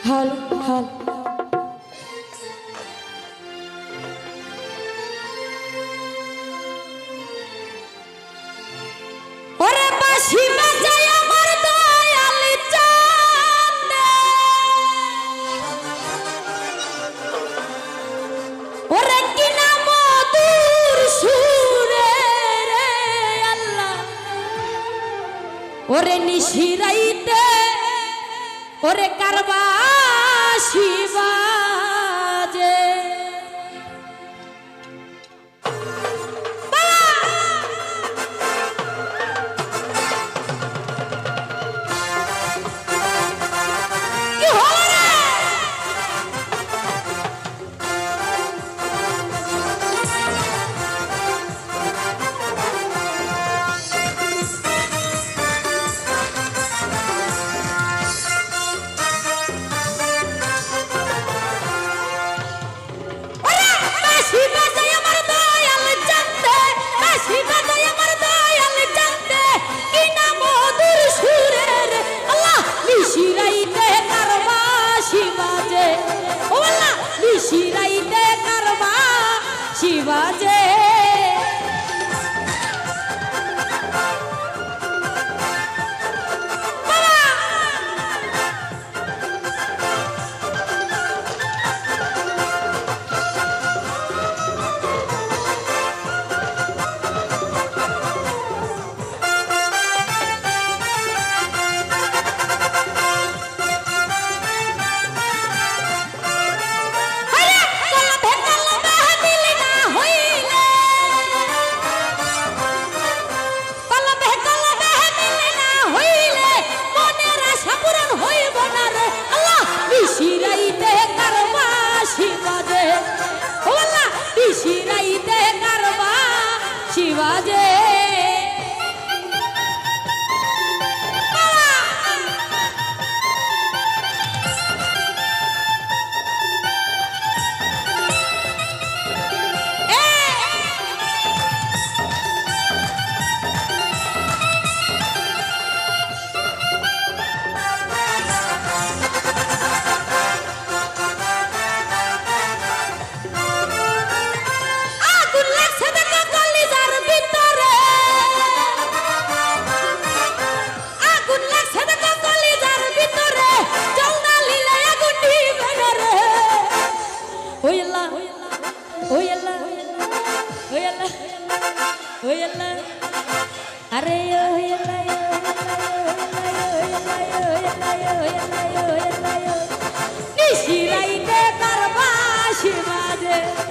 হাল হাল ওরে বাঁশি বাজায় আমার দয়াল চাঁদে ওরে কিনা মধুর সুরে রে আল্লাহ ওরে নিশিরাইতে ওরে কারবাশি বাজে শিবাজে শিরাইতে কারবা শিবাজে अरे निशिराइते करवा शिवाजे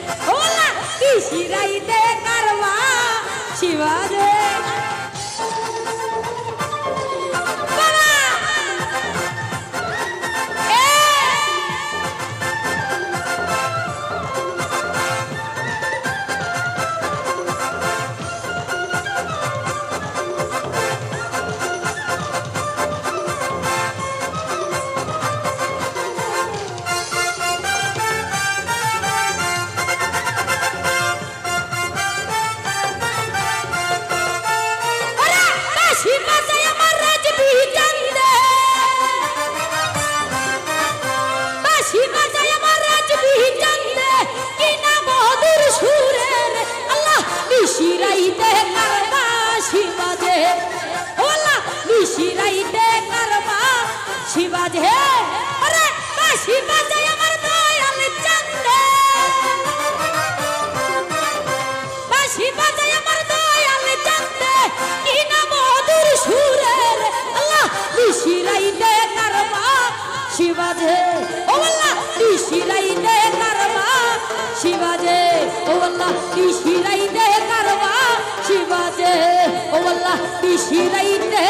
ओला निशिराइते करवा शिवाजे শিরাইতে কারবা শিবাজে ওলা নিশিরাইতে কারবা শিবাজে আরে বাঁশি বাজায় আমার দয়াল চাঁদে বাঁশি বাজায় আমার দয়াল চাঁদে কি না মধুর সুরের আল্লাহ নিশিরাইতে কারবা শিবাজে ওলা নিশিরাইতে কারবা শিবাজে ওলা নিশিরাইতে শিবাজে ও আল্লাহ শিরাইতে